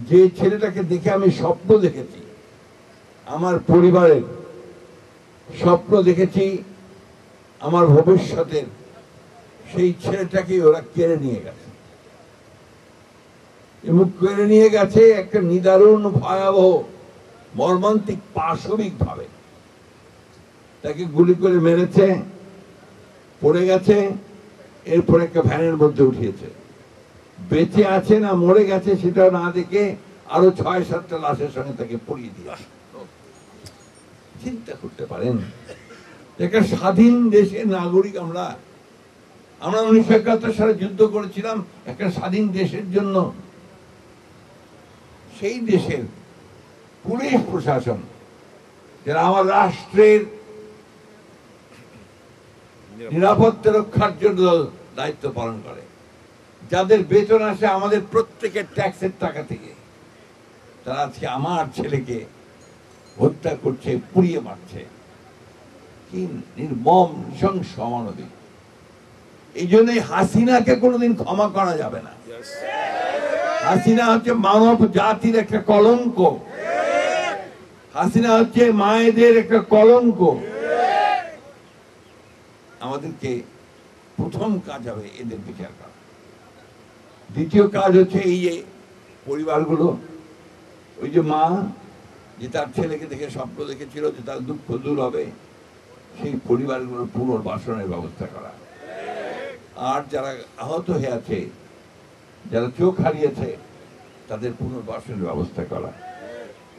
যে ছেলেটাকে দেখে আমি স্বপ্ন দেখেছি, আমার পরিবারের স্বপ্ন দেখেছি, আমার ভবিষ্যতের, সেই ছেলেটাকে ওরা কেড়ে নিয়ে গেছে। এবং কেড়ে নিয়ে গেছে একটা নিদারুণ ভয়াবহ মর্মান্তিক পাশবিক ভাবে। তাকে গুলি করে মেরেছে, পড়ে গেছে, এরপর একটা ভ্যানের মধ্যে উঠিয়েছে। বেঁচে আছে না মরে গেছে সেটাও না দেখে আরো ৬-৭টা লাশের সঙ্গে তাকে পড়িয়ে দিয়েছে। চিন্তা করতে পারেন, একটা স্বাধীন দেশের নাগরিক আমরা 19৭১ সালে যুদ্ধ করেছিলাম একটা স্বাধীন দেশের জন্য। সেই দেশের পুলিশ প্রশাসন যারা আমার রাষ্ট্রের নিরাপত্তা রক্ষার জন্য দায়িত্ব পালন করে, যাদের বেতন আসে আমাদের প্রত্যেকের ট্যাক্সের টাকা থেকে, তারা আজকে আমার ছেলেকে হত্যা করছে, পুড়িয়ে মারছে। কি নির্মম নৃশংস অমানবিক। এই জন্যই হাসিনাকে কোনোদিন ক্ষমা করা যাবে না। হাসিনা হচ্ছে মানব জাতির একটা কলঙ্ক। হাসিনা হচ্ছে মায়েদের একটা কলঙ্ক। আমাদেরকে প্রথম কাজ হবে এদের বিচার করা। দ্বিতীয় কাজ হচ্ছে এই যে পরিবারগুলো, ওই যে মা যে তার ছেলেকে দেখে স্বপ্ন দেখেছিল যে তার দুঃখ দূর হবে, সেই পরিবারগুলোর পুনর্বাসনের ব্যবস্থা করা। আর যারা আহত হয়ে আছে, যারা চোখ হারিয়েছে, তাদের পুনর্বাসনের ব্যবস্থা করা।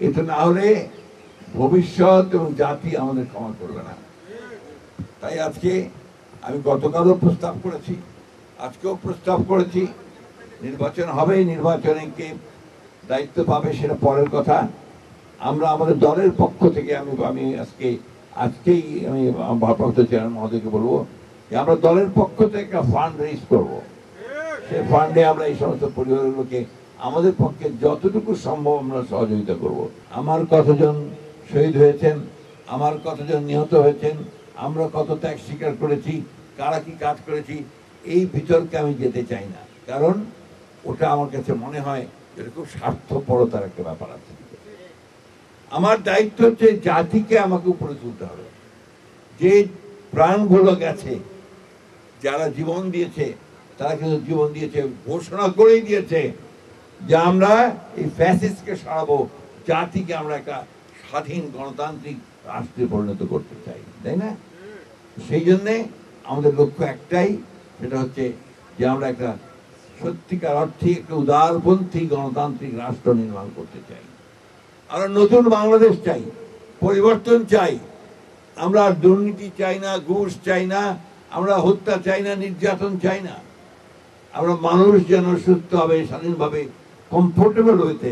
এটা না হলে ভবিষ্যৎ এবং জাতি আমাদের ক্ষমা করবে না। তাই আজকে আমি গতকালও প্রস্তাব করেছি, আজকেও প্রস্তাব করেছি, নির্বাচন হবে, নির্বাচনে কে দায়িত্ব পাবে সেটা পরের কথা। আমরা আমাদের দলের পক্ষ থেকে আমি আজকেই আমি ভারপ্রাপ্ত চেয়ারম্যান মহোদয়কে বলবো যে আমরা দলের পক্ষ থেকে একটা ফান্ড রেজ করবো। সেই ফান্ডে আমরা এই সমস্ত পরিবারগুলোকে আমাদের পক্ষে যতটুকু সম্ভব আমরা সহযোগিতা করব। আমার কতজন শহীদ হয়েছেন, আমার কতজন নিহত হয়েছেন, আমরা কত ত্যাগ স্বীকার করেছি, কারা কি কাজ করেছি, এই বিতর্কে আমি যেতে চাই না। কারণ ওটা আমার কাছে মনে হয় এটা খুব স্বার্থপরতার একটা ব্যাপার আছে। আমার দায়িত্ব হচ্ছে জাতিকে আমাকে উপরে তুলতে হবে। যে প্রাণগুলো গেছে, যারা জীবন দিয়েছে, তারা কিন্তু জীবন দিয়েছে, ঘোষণা করেই দিয়েছে যে আমরা এই ফ্যাসিস্টকে সরাবো, জাতিকে আমরা একটা স্বাধীন গণতান্ত্রিক রাষ্ট্রে পরিণত করতে চাই, তাই না? সেই জন্যে আমাদের লক্ষ্য একটাই, সেটা হচ্ছে যে আমরা একটা সত্যিকার অর্থে একটা উদারপন্থী গণতান্ত্রিক রাষ্ট্র নির্মাণ করতে চাই। আমরা নতুন বাংলাদেশ চাই, পরিবর্তন চাই। আমরা দুর্নীতি চাই না, ঘুষ চাই না, আমরা হত্যা চাই না, নির্যাতন চাই না। আমরা মানুষ যেন সুস্থভাবে, স্বাধীনভাবে, কমফোর্টেবল হইতে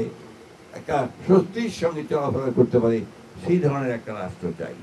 একটা স্বস্তির সঙ্গে চলাফেরা করতে পারে, সেই ধরনের একটা রাষ্ট্র চাই।